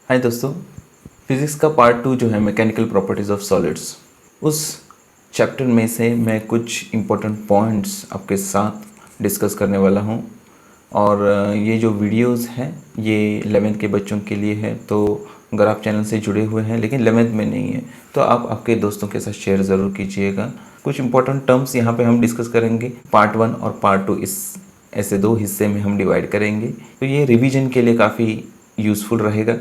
हाय दोस्तों, फिज़िक्स का पार्ट 2 जो है मैकेनिकल प्रॉपर्टीज़ ऑफ सॉलिड्स, उस चैप्टर में से मैं कुछ इम्पोर्टेंट पॉइंट्स आपके साथ डिस्कस करने वाला हूं। और ये जो वीडियोस हैं ये 11th के बच्चों के लिए है। तो अगर आप चैनल से जुड़े हुए हैं लेकिन 11th में नहीं है तो आप आपके दोस्तों के साथ शेयर ज़रूर कीजिएगा। कुछ इंपॉर्टेंट टर्म्स यहाँ पे हम डिस्कस करेंगे। पार्ट 1 और पार्ट 2 इस ऐसे दो हिस्से में हम डिवाइड करेंगे, तो ये रिवीजन के लिए काफ़ी यूज़फुल रहेगा।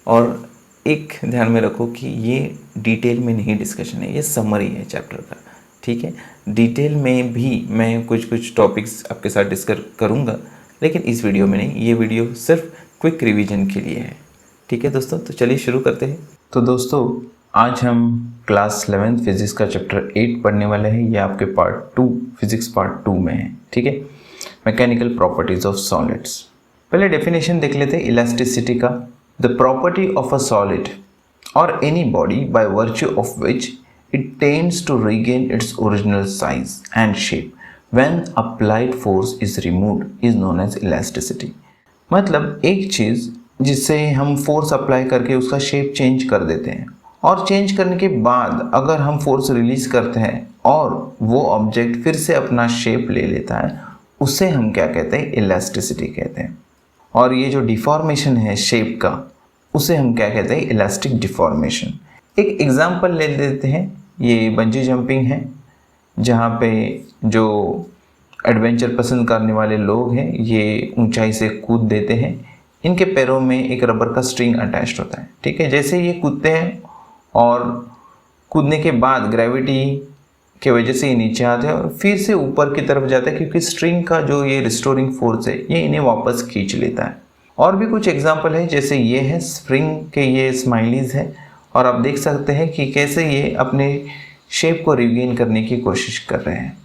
और एक ध्यान में रखो कि ये डिटेल में नहीं डिस्कशन है, ये समरी है चैप्टर का, ठीक है। डिटेल में भी मैं कुछ टॉपिक्स आपके साथ डिस्कस करूँगा, लेकिन इस वीडियो में नहीं। ये वीडियो सिर्फ क्विक रिवीजन के लिए है, ठीक है दोस्तों। तो चलिए शुरू करते हैं। तो दोस्तों, आज हम क्लास 11th फिजिक्स का चैप्टर 8 पढ़ने वाले हैं। ये आपके पार्ट 2 फिजिक्स पार्ट 2 में है, ठीक है। Mechanical properties of solids. पहले डेफिनेशन देख लेते हैं इलास्टिसिटी का। The property of a solid or any body by virtue of which it tends to regain its original size and shape when applied force is removed is known as elasticity। मतलब एक चीज़ जिससे हम force apply करके उसका shape change कर देते हैं, और चेंज करने के बाद अगर हम फोर्स रिलीज करते हैं और वो ऑब्जेक्ट फिर से अपना शेप ले लेता है, उसे हम क्या कहते हैं? इलास्टिसिटी कहते हैं। और ये जो डिफॉर्मेशन है शेप का, उसे हम क्या कहते हैं? Elastic deformation. एक एग्जांपल ले लेते हैं। ये बंजी जंपिंग है, जहाँ पे जो एडवेंचर पसंद करने वाले लोग हैं ये ऊंचाई से कूद देते हैं। इनके पैरों में एक रबर का स्ट्रिंग अटैच्ड होता है, ठीक है। जैसे ये कूदते हैं और कूदने के बाद ग्रेविटी की वजह से ये नीचे आते हैं और फिर से ऊपर की तरफ जाता है, क्योंकि स्ट्रिंग का जो ये रिस्टोरिंग फोर्स है ये इन्हें वापस खींच लेता है। और भी कुछ एग्जांपल है, जैसे ये है स्प्रिंग के, ये स्माइलीज है, और आप देख सकते हैं कि कैसे ये अपने शेप को रिगेन करने की कोशिश कर रहे हैं,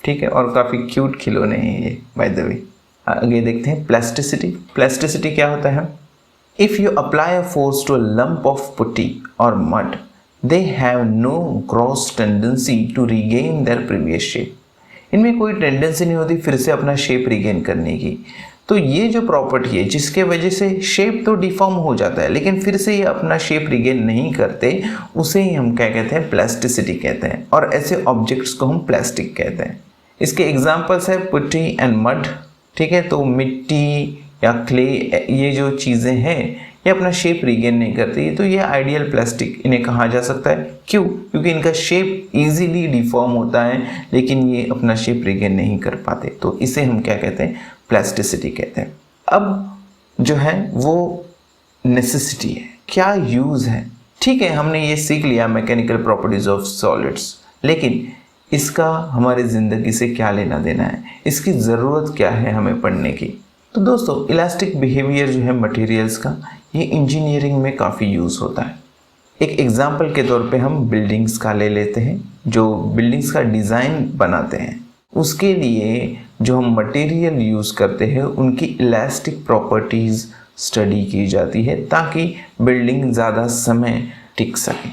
ठीक है। और काफ़ी क्यूट खिलौने हैं ये, बाय द वे। आगे देखते हैं प्लास्टिसिटी। प्लास्टिसिटी क्या होता है? If you apply a force to a lump of putty और mud, they have no gross tendency to regain their previous shape। इनमें कोई टेंडेंसी नहीं होती फिर से अपना शेप रिगेन करने की। तो ये जो प्रॉपर्टी है जिसके वजह से शेप तो डिफॉर्म हो जाता है लेकिन फिर से ये अपना शेप रिगेन नहीं करते, उसे ही हम क्या कहते हैं? प्लास्टिसिटी कहते हैं। और ऐसे ऑब्जेक्ट्स को हम प्लास्टिक कहते हैं। इसके एग्जाम्पल्स है पुट्टी एंड मड, ठीक है। तो मिट्टी या क्ले, ये जो चीज़ें हैं ये अपना शेप रिगेन नहीं करती, तो ये आइडियल प्लास्टिक इन्हें कहा जा सकता है। क्यों? क्योंकि इनका शेप इजीली डिफॉर्म होता है लेकिन ये अपना शेप रिगेन नहीं कर पाते, तो इसे हम क्या कहते हैं? प्लास्टिसिटी कहते हैं। अब जो है वो नेसेसिटी है, क्या यूज़ है? ठीक है, हमने ये सीख लिया मैकेनिकल प्रॉपर्टीज ऑफ सॉलिड्स, लेकिन इसका हमारी ज़िंदगी से क्या लेना देना है? इसकी ज़रूरत क्या है हमें पढ़ने की? तो दोस्तों, इलास्टिक बिहेवियर जो है मटेरियल्स का, ये इंजीनियरिंग में काफ़ी यूज़ होता है। एक एग्जांपल के तौर पे हम बिल्डिंग्स का ले लेते हैं। जो बिल्डिंग्स का डिज़ाइन बनाते हैं उसके लिए जो हम मटेरियल यूज़ करते हैं उनकी इलास्टिक प्रॉपर्टीज़ स्टडी की जाती है ताकि बिल्डिंग ज़्यादा समय टिक सके।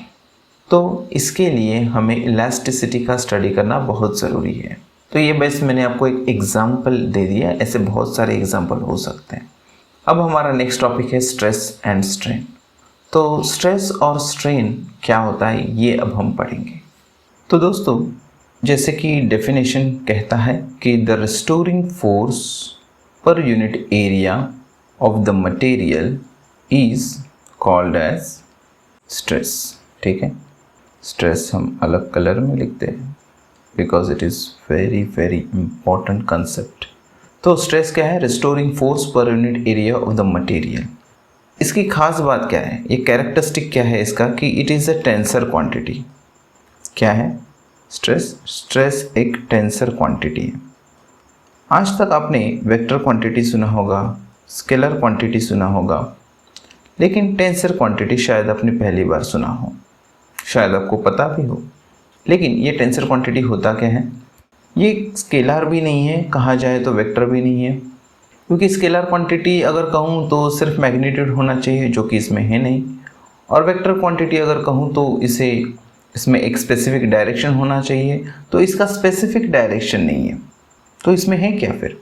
तो इसके लिए हमें इलास्टिसिटी का स्टडी करना बहुत ज़रूरी है। तो ये बस मैंने आपको एक एग्जांपल दे दिया, ऐसे बहुत सारे एग्जांपल हो सकते हैं। अब हमारा नेक्स्ट टॉपिक है स्ट्रेस एंड स्ट्रेन। तो स्ट्रेस और स्ट्रेन क्या होता है ये अब हम पढ़ेंगे। तो दोस्तों, जैसे कि डेफिनेशन कहता है कि the restoring force per unit area of the material is called as stress, ठीक है। स्ट्रेस हम अलग कलर में लिखते हैं because it is very very important concept. तो स्ट्रेस क्या है? Restoring force per unit area of the material. इसकी खास बात क्या है? ये कैरेक्टरिस्टिक क्या है इसका कि it is a tensor quantity. क्या है? स्ट्रेस एक टेंसर क्वांटिटी है। आज तक आपने वेक्टर क्वांटिटी सुना होगा, स्केलर क्वांटिटी सुना होगा, लेकिन टेंसर क्वांटिटी शायद आपने पहली बार सुना हो, शायद आपको पता भी हो। लेकिन ये टेंसर क्वांटिटी होता क्या है? ये स्केलर भी नहीं है, कहा जाए तो वेक्टर भी नहीं है, क्योंकि स्केलर क्वांटिटी अगर कहूँ तो सिर्फ मैग्नीट्यूड होना चाहिए, जो कि इसमें है नहीं। और वेक्टर क्वांटिटी अगर कहूँ तो इसमें एक स्पेसिफिक डायरेक्शन होना चाहिए, तो इसका स्पेसिफिक डायरेक्शन नहीं है। तो इसमें है क्या फिर?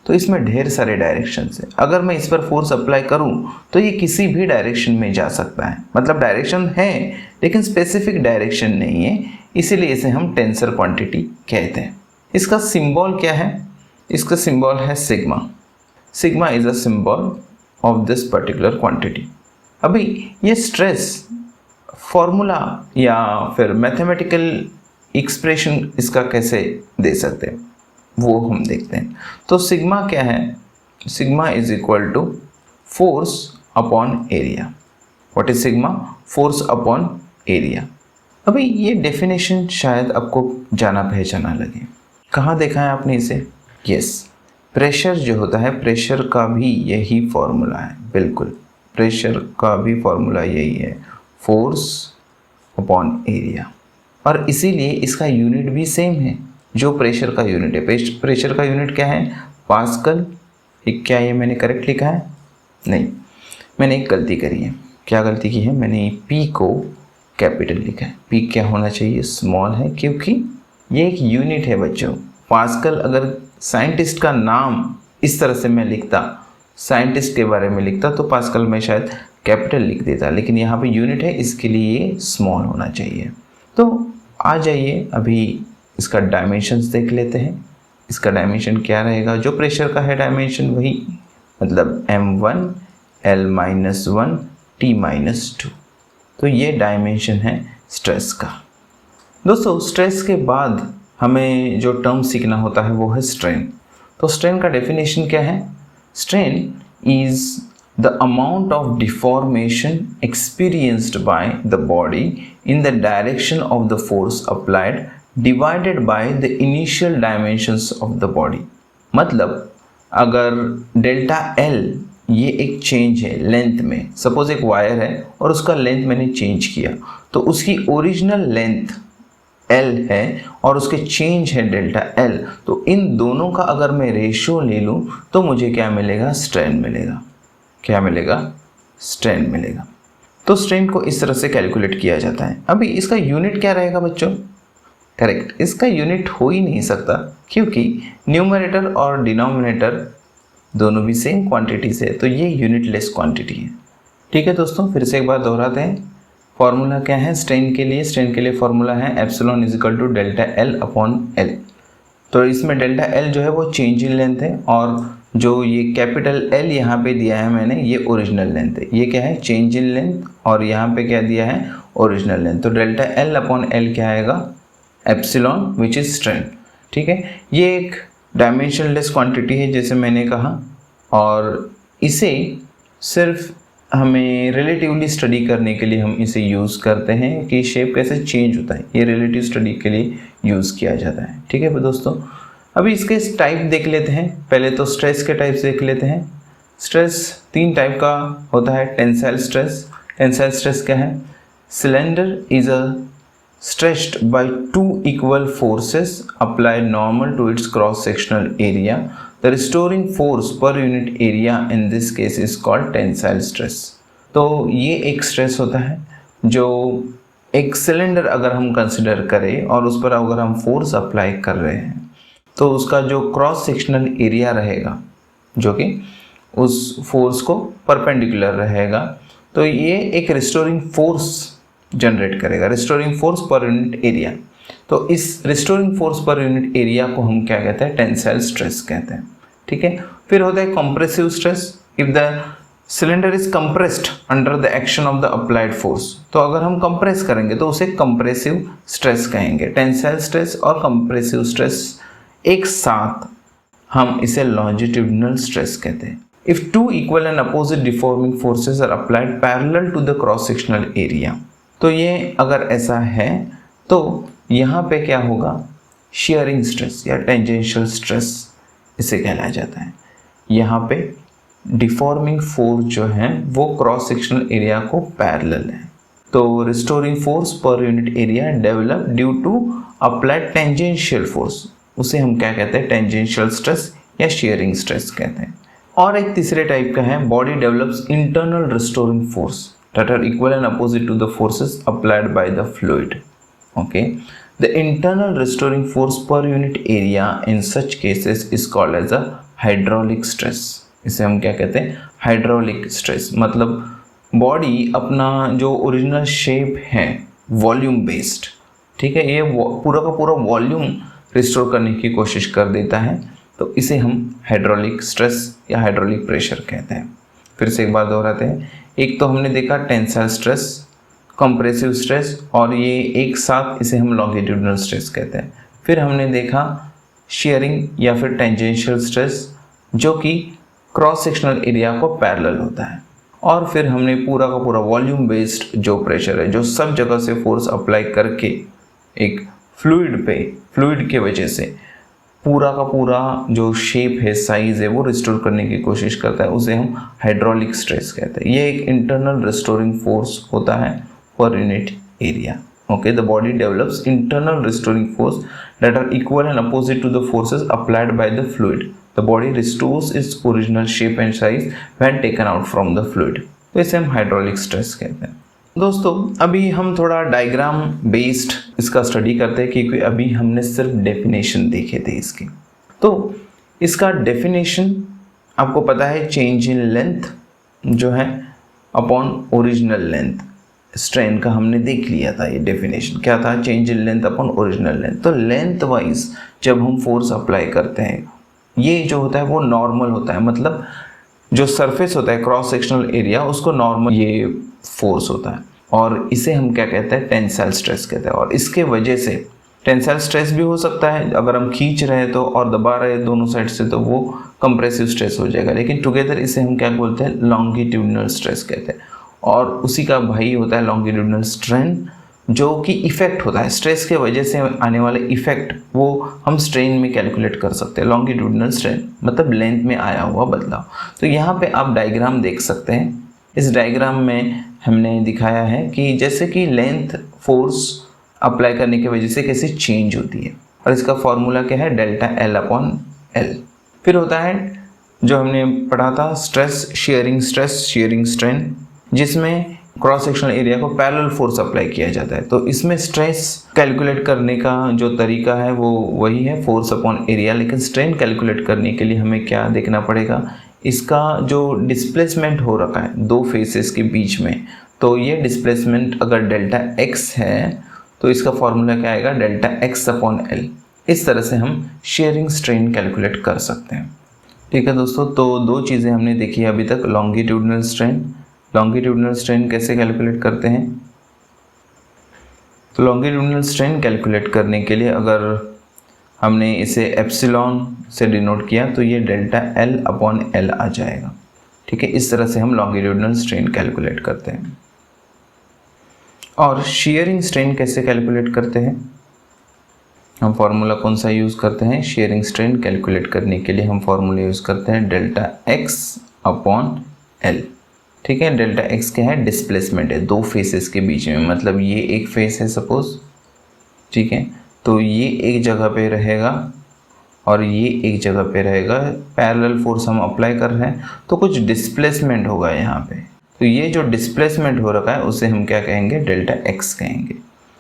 तो इसमें ढेर सारे डायरेक्शन है। अगर मैं इस पर फोर्स अप्लाई करूं तो ये किसी भी डायरेक्शन में जा सकता है, मतलब डायरेक्शन है लेकिन स्पेसिफिक डायरेक्शन नहीं है, इसीलिए इसे हम टेंसर क्वांटिटी कहते हैं। इसका सिंबल क्या है? इसका सिंबल है sigma. Sigma is a symbol of this particular quantity. अभी ये स्ट्रेस फॉर्मूला या फिर मैथमेटिकल एक्सप्रेशन इसका कैसे दे सकते हैं वो हम देखते हैं। तो सिग्मा क्या है? Sigma is equal to force upon area. What is sigma? Force upon area. अभी ये डेफिनेशन शायद आपको जाना पहचाना लगे। कहाँ देखा है आपने इसे? यस, प्रेशर जो होता है, प्रेशर का भी यही फॉर्मूला है। बिल्कुल, प्रेशर का भी फॉर्मूला यही है, फोर्स अपॉन एरिया। और इसीलिए इसका यूनिट भी सेम है जो प्रेशर का यूनिट है। प्रेशर का यूनिट क्या है? पास्कल। क्या ये मैंने करेक्ट लिखा है? नहीं, मैंने एक गलती करी है। क्या गलती की है? मैंने पी को कैपिटल लिखा है। पी क्या होना चाहिए? स्मॉल है, क्योंकि ये एक यूनिट है बच्चों। पास्कल अगर साइंटिस्ट का नाम इस तरह से मैं लिखता, साइंटिस्ट के बारे में लिखता, तो पास्कल में शायद कैपिटल लिख देता, लेकिन यहाँ पे यूनिट है इसके लिए ये स्मॉल होना चाहिए। तो आ जाइए अभी इसका डायमेंशंस देख लेते हैं। इसका डायमेंशन क्या रहेगा? जो प्रेशर का है डायमेंशन वही, मतलब m1 L-1 T-2। तो ये डायमेंशन है स्ट्रेस का। दोस्तों, स्ट्रेस के बाद हमें जो टर्म सीखना होता है वो है स्ट्रेन। तो स्ट्रेन का डेफिनेशन क्या है? Strain is the amount of deformation experienced by the body in the direction of the force applied divided by the initial dimensions of the body। मतलब अगर डेल्टा L ये एक चेंज है length में, suppose एक wire है और उसका लेंथ मैंने चेंज किया, तो उसकी ओरिजिनल लेंथ L है और उसके चेंज है डेल्टा L, तो इन दोनों का अगर मैं रेशियो ले लूँ तो मुझे क्या मिलेगा? स्ट्रेन मिलेगा। क्या मिलेगा? स्ट्रेन मिलेगा। तो स्ट्रेन को इस तरह से कैलकुलेट किया जाता है। अभी इसका यूनिट क्या रहेगा बच्चों? करेक्ट, इसका यूनिट हो ही नहीं सकता, क्योंकि न्यूमरेटर और डिनोमिनेटर दोनों भी सेम क्वांटिटी से, तो ये यूनिटलेस क्वांटिटी है। ठीक है दोस्तों, फिर से एक बार दोहराते हैं। फॉर्मूला क्या है स्ट्रेन के लिए? स्ट्रेन के लिए फॉर्मूला है epsilon is equal to delta L upon L। तो इसमें डेल्टा L जो है वो चेंज इन लेंथ है, और जो ये कैपिटल L यहाँ पे दिया है मैंने, ये ओरिजिनल लेंथ है। ये क्या है? चेंज इन लेंथ, और यहाँ पे क्या दिया है? Original length. तो डेल्टा L अपॉन L क्या आएगा? Epsilon, which is strain. ठीक है, ये एक डायमेंशनलेस क्वांटिटी है जैसे मैंने कहा, और इसे सिर्फ हमें रिलेटिवली स्टडी करने के लिए हम इसे यूज़ करते हैं कि शेप कैसे चेंज होता है। ये रिलेटिव स्टडी के लिए यूज़ किया जाता है। ठीक है दोस्तों, अभी इसके टाइप देख लेते हैं। पहले तो स्ट्रेस के टाइप्स देख लेते हैं। स्ट्रेस 3 टाइप का होता है। Tensile stress. टेंसाइल स्ट्रेस क्या है? Cylinder is a stretched by 2 equal forces applied normal to its cross sectional area. The restoring force per unit area in this case is called tensile stress। तो ये एक stress होता है जो एक cylinder अगर हम कंसिडर करें और उस पर अगर हम फोर्स अप्लाई कर रहे हैं, तो उसका जो क्रॉस सेक्शनल एरिया रहेगा जो कि उस फोर्स को परपेंडिकुलर रहेगा, तो ये एक रिस्टोरिंग फोर्स जनरेट करेगा, restoring force per unit area. तो इस restoring force per unit area को हम क्या कहते हैं? टेंसाइल स्ट्रेस कहते हैं। ठीक है, फिर होता है compressive stress. If the cylinder is compressed under the action of the applied force, तो अगर हम कंप्रेस करेंगे तो उसे कंप्रेसिव स्ट्रेस कहेंगे। टेंसाइल स्ट्रेस और कंप्रेसिव स्ट्रेस एक साथ हम इसे लॉन्जिट्यूडिनल स्ट्रेस कहते हैं। If two equal and opposite deforming forces are applied parallel to the cross sectional area, तो ये अगर ऐसा है तो यहाँ पे क्या होगा? शियरिंग स्ट्रेस या टेंजेंशियल स्ट्रेस इसे कहलाया जाता है। यहाँ पे डिफॉर्मिंग फोर्स जो है वो क्रॉस सेक्शनल एरिया को पैरेलल है, तो restoring force per unit area develop due to applied tangential force, उसे हम क्या कहते हैं? टेंजेंशियल स्ट्रेस या शियरिंग स्ट्रेस कहते हैं। और एक तीसरे टाइप का है body develops internal restoring force that are equal and opposite to the forces applied by the fluid. Okay, the internal restoring force per unit area in such cases is called as a hydraulic stress. इसे हम क्या कहते हैं? Hydraulic stress. मतलब body अपना जो original shape है volume based, ठीक है, ये पूरा का पूरा वॉल्यूम रिस्टोर करने की कोशिश कर देता है, तो इसे हम हाइड्रोलिक स्ट्रेस या हाइड्रोलिक प्रेशर कहते हैं। फिर से एक बार दोहराते हैं। एक तो हमने देखा टेंसाइल स्ट्रेस, कंप्रेसिव स्ट्रेस, और ये एक साथ इसे हम लॉन्गिट्यूडिनल स्ट्रेस कहते हैं। फिर हमने देखा शेयरिंग या फिर टेंजेंशियल स्ट्रेस, जो कि क्रॉस सेक्शनल एरिया को पैरेलल होता है। और फिर हमने पूरा का पूरा वॉल्यूम बेस्ड जो प्रेशर है, जो सब जगह से फोर्स अप्लाई करके एक फ्लूइड के वजह से पूरा का पूरा जो शेप है, साइज है, वो रिस्टोर करने की कोशिश करता है, उसे हम हाइड्रोलिक स्ट्रेस कहते हैं। ये एक इंटरनल रिस्टोरिंग फोर्स होता है पर unit area. Okay, the body develops internal restoring force that are equal and opposite to the forces applied by the fluid. The body restores its original shape and size when taken out from the fluid. तो इसे हम hydraulic stress कहते हैं। दोस्तों, अभी हम थोड़ा diagram based इसका स्टडी करते हैं, क्योंकि अभी हमने सिर्फ डेफिनेशन देखे थे इसकी। तो इसका डेफिनेशन आपको पता है, चेंज इन लेंथ जो है अपॉन ओरिजिनल लेंथ। स्ट्रेन का हमने देख लिया था। ये डेफिनेशन क्या था? Change in length upon original length. तो लेंथ वाइज जब हम फोर्स अप्लाई करते हैं, ये जो होता है वो नॉर्मल होता है, मतलब जो सरफेस होता है क्रॉस सेक्शनल एरिया, उसको नॉर्मल ये फोर्स होता है, और इसे हम क्या कहते हैं? टेंसाइल स्ट्रेस कहते हैं। और इसके वजह से टेंसाइल स्ट्रेस भी हो सकता है, अगर हम खींच रहे हैं तो और दबा रहे हैं दोनों साइड से, तो वो कंप्रेसिव स्ट्रेस हो जाएगा। लेकिन टुगेदर इसे हम क्या बोलते हैं? लॉन्गिट्यूडिनल स्ट्रेस कहते हैं। और उसी का भाई होता है लॉन्गिट्यूडिनल स्ट्रेन, जो कि इफेक्ट होता है स्ट्रेस के वजह से आने वाले इफेक्ट, वो हम स्ट्रेन में कैलकुलेट कर सकते हैं। लॉन्गिट्यूडिनल स्ट्रेन मतलब लेंथ में आया हुआ बदलाव। तो यहाँ पे आप डायग्राम देख सकते हैं। इस डायग्राम में हमने दिखाया है कि जैसे कि लेंथ फोर्स अप्लाई करने की वजह से कैसे चेंज होती है, और इसका फॉर्मूला क्या है? Delta L upon L. फिर होता है जो हमने पढ़ा था stress, sharing stress, sharing strain, जिसमें क्रॉस सेक्शनल एरिया को पैरेलल फोर्स अप्लाई किया जाता है। तो इसमें स्ट्रेस कैलकुलेट करने का जो तरीका है वो वही है, फोर्स अपॉन एरिया। लेकिन स्ट्रेन कैलकुलेट करने के लिए हमें क्या देखना पड़ेगा? इसका जो डिस्प्लेसमेंट हो रखा है दो फेसेस के बीच में, तो ये डिस्प्लेसमेंट अगर डेल्टा एक्स है तो इसका फॉर्मूला क्या आएगा? Delta x upon L. इस तरह से हम शेयरिंग स्ट्रेन कैलकुलेट कर सकते हैं। ठीक है दोस्तों, तो दो चीज़ें हमने देखी है अभी तक। लॉन्गिट्यूडिनल स्ट्रेन, लॉन्गिट्यूडिनल स्ट्रेन कैसे कैलकुलेट करते हैं? तो लॉन्गिट्यूडिनल स्ट्रेन कैलकुलेट करने के लिए अगर हमने इसे एप्सिलॉन से डिनोट किया तो ये डेल्टा एल अपॉन एल आ जाएगा। ठीक है, इस तरह से हम लॉन्गिट्यूडिनल स्ट्रेन कैलकुलेट करते हैं। और शेयरिंग स्ट्रेन कैसे कैलकुलेट करते हैं? हम फार्मूला कौन सा यूज़ करते हैं? शेयरिंग स्ट्रेन कैलकुलेट करने के लिए हम फार्मूला यूज़ करते हैं डेल्टा एक्स अपॉन एल। ठीक है, डेल्टा एक्स क्या है? डिस्प्लेसमेंट है दो फेसेस के बीच में, मतलब ये एक फेस है सपोज, ठीक है, तो ये एक जगह पे रहेगा और ये एक जगह पे रहेगा। पैरेलल फोर्स हम अप्लाई कर रहे हैं तो कुछ डिस्प्लेसमेंट होगा यहाँ पे। तो ये जो डिस्प्लेसमेंट हो रखा है उसे हम क्या कहेंगे? डेल्टा एक्स कहेंगे।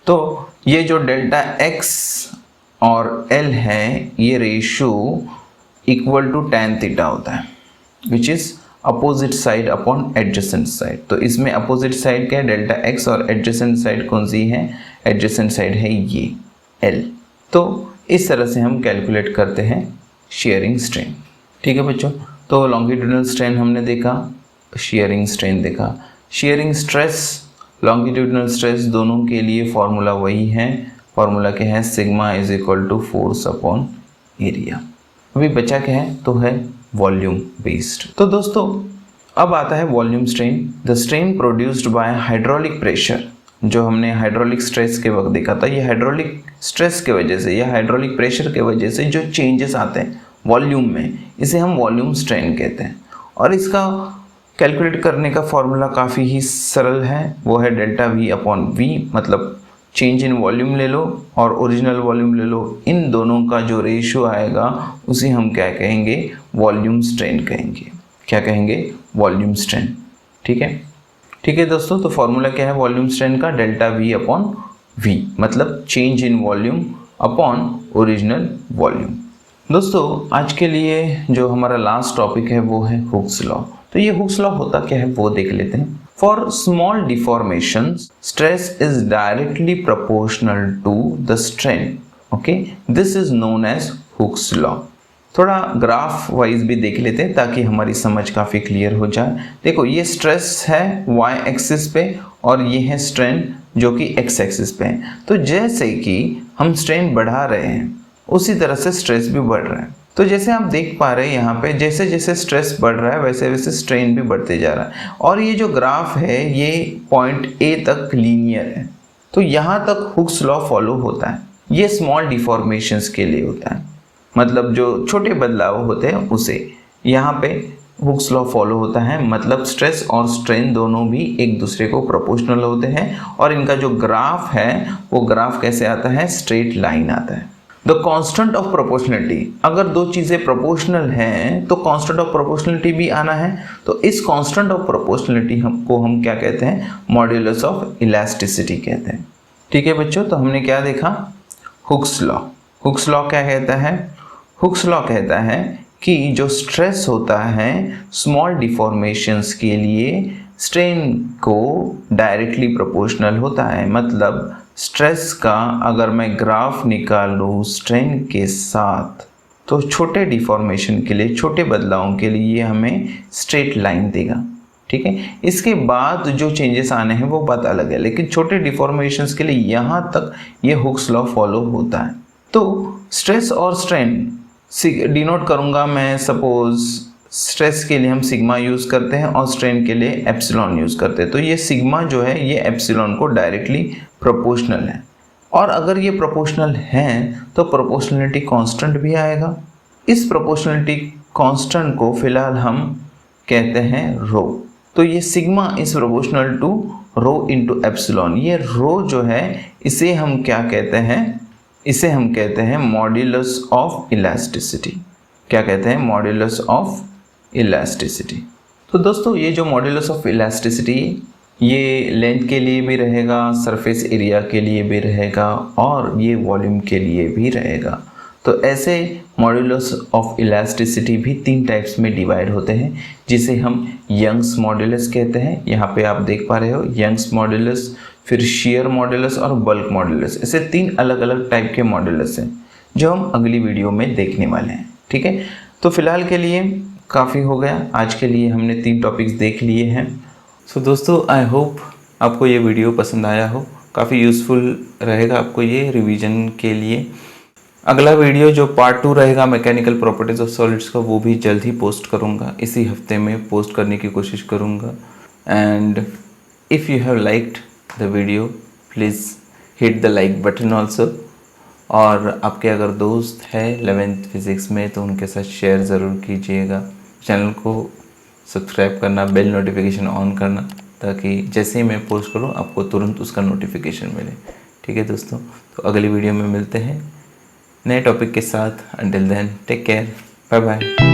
तो ये जो डेल्टा एक्स और एल है, ये ratio equal to tan theta होता है, which is opposite side upon adjacent side. तो इसमें अपोजिट साइड क्या है? डेल्टा एक्स, और एडजेसेंट साइड कौन सी है? एडजेसेंट साइड है ये एल। तो इस तरह से हम कैलकुलेट करते हैं शेयरिंग स्ट्रेन। ठीक है बच्चों, तो लॉन्गिट्यूडिनल स्ट्रेन हमने देखा, शेयरिंग स्ट्रेन देखा। शेयरिंग स्ट्रेस, लॉन्गिट्यूडिनल स्ट्रेस दोनों के लिए फॉर्मूला वही है। फॉर्मूला क्या है? Sigma is equal to force upon area. अभी बचा क्या है? तो है वॉल्यूम बेस्ड। तो दोस्तों अब आता है volume strain. The strain produced by hydraulic pressure, जो हमने हाइड्रोलिक स्ट्रेस के वक्त देखा था, ये हाइड्रोलिक स्ट्रेस के वजह से या हाइड्रोलिक प्रेशर के वजह से जो चेंजेस आते हैं वॉल्यूम में, इसे हम वॉल्यूम स्ट्रेन कहते हैं। और इसका कैलकुलेट करने का फॉर्मूला काफ़ी ही सरल है, वो है डेल्टा वी अपॉन वी। मतलब चेंज इन वॉल्यूम ले लो और ओरिजिनल वॉल्यूम ले लो, इन दोनों का जो रेशियो आएगा उसे हम क्या कहेंगे? वॉल्यूम स्ट्रेन कहेंगे। क्या कहेंगे? Volume strain. ठीक है, ठीक है दोस्तों, तो फॉर्मूला क्या है वॉल्यूम स्ट्रेन का? डेल्टा वी अपॉन वी, मतलब change in volume upon original volume. दोस्तों आज के लिए जो हमारा लास्ट टॉपिक है वो है हुक्स लॉ। तो ये हुक्स लॉ होता क्या है वो देख लेते हैं। For small deformation stress is directly proportional to the strain. Okay, this is known as Hooke's law. थोड़ा ग्राफ वाइज भी देख लेते हैं ताकि हमारी समझ काफ़ी क्लियर हो जाए। देखो ये स्ट्रेस है वाई एक्सिस पे और ये है स्ट्रेन जो कि एक्स एक्सिस पे है। तो जैसे कि हम स्ट्रेन बढ़ा रहे हैं उसी तरह से स्ट्रेस भी बढ़ रहा है। तो जैसे आप देख पा रहे हैं यहाँ पे जैसे जैसे स्ट्रेस बढ़ रहा है वैसे वैसे स्ट्रेन भी बढ़ते जा रहा है। और ये जो ग्राफ है ये पॉइंट ए तक लीनियर है। तो यहाँ तक हुक्स लॉ फॉलो होता है। ये स्मॉल डिफॉर्मेशंस के लिए होता है, मतलब जो छोटे बदलाव होते हैं उसे यहाँ पे हुक्स लॉ फॉलो होता है। मतलब स्ट्रेस और स्ट्रेन दोनों भी एक दूसरे को प्रोपोर्शनल होते हैं और इनका जो ग्राफ है वो ग्राफ कैसे आता है, स्ट्रेट लाइन आता है। द कांस्टेंट ऑफ प्रोपोर्शनलिटी, अगर दो चीज़ें प्रोपोर्शनल हैं तो कांस्टेंट ऑफ प्रोपोर्शनलिटी भी आना है। तो इस कांस्टेंट ऑफ प्रोपोर्शनलिटी को हम क्या कहते हैं, मॉड्यूलस ऑफ इलास्टिसिटी कहते हैं। ठीक है बच्चों, तो हमने क्या देखा, हुक्स लॉ। हुक्स लॉ क्या कहता है, हुक्स लॉ कहता है कि जो स्ट्रेस होता है स्मॉल डिफॉर्मेशंस के लिए स्ट्रेन को डायरेक्टली प्रोपोर्शनल होता है। मतलब स्ट्रेस का अगर मैं ग्राफ निकालूँ स्ट्रेन के साथ तो छोटे डिफॉर्मेशन के लिए, छोटे बदलावों के लिए हमें स्ट्रेट लाइन देगा। ठीक है, इसके बाद जो चेंजेस आने हैं वो बात अलग है, लेकिन छोटे डिफॉर्मेशंस के लिए यहाँ तक ये हुक्स लॉ फॉलो होता है। तो स्ट्रेस और स्ट्रेन डिनोट करूँगा मैं, सपोज स्ट्रेस के लिए हम सिग्मा यूज़ करते हैं और स्ट्रेन के लिए एप्सिलॉन यूज़ करते हैं। तो ये सिग्मा जो है ये एप्सिलॉन को डायरेक्टली प्रोपोर्शनल है। और अगर ये प्रोपोर्शनल हैं तो प्रोपोर्शनलिटी कांस्टेंट भी आएगा। इस प्रोपोर्शनलिटी कांस्टेंट को फिलहाल हम कहते हैं रो। तो ये sigma is proportional to rho into epsilon. ये रो जो है इसे हम क्या कहते हैं, इसे हम कहते हैं मॉड्यूलस ऑफ इलास्टिसिटी। क्या कहते हैं, मॉड्यूलस ऑफ इलास्टिसिटी। तो दोस्तों ये जो मॉड्यूलस ऑफ इलास्टिसिटी ये लेंथ के लिए भी रहेगा, सरफेस एरिया के लिए भी रहेगा और ये वॉल्यूम के लिए भी रहेगा। तो ऐसे मॉड्यूलस ऑफ इलास्टिसिटी भी 3 टाइप्स में डिवाइड होते हैं, जिसे हम यंग्स मॉड्यूलस कहते हैं। यहाँ पे आप देख पा रहे हो यंग्स मॉड्यूलस, फिर शेयर मॉड्यूलस और बल्क मॉड्यूलस। ऐसे 3 अलग अलग टाइप के मॉड्यूलस हैं जो हम अगली वीडियो में देखने वाले हैं। ठीक है, तो फिलहाल के लिए काफ़ी हो गया। आज के लिए हमने 3 टॉपिक्स देख लिए हैं। सो दोस्तों आई होप आपको ये वीडियो पसंद आया हो, काफ़ी यूज़फुल रहेगा आपको ये रिवीजन के लिए। अगला वीडियो जो पार्ट 2 रहेगा मैकेनिकल प्रॉपर्टीज ऑफ सॉलिड्स का, वो भी जल्द ही पोस्ट करूँगा, इसी हफ्ते में पोस्ट करने की कोशिश करूँगा। And if you have liked the video please hit the like button also. और आपके अगर दोस्त है 11th फिज़िक्स में तो उनके साथ शेयर ज़रूर कीजिएगा। चैनल को सब्सक्राइब करना, बेल नोटिफिकेशन ऑन करना, ताकि जैसे ही मैं पोस्ट करूं आपको तुरंत उसका नोटिफिकेशन मिले। ठीक है दोस्तों, तो अगली वीडियो में मिलते हैं नए टॉपिक के साथ। Until then take care, bye bye.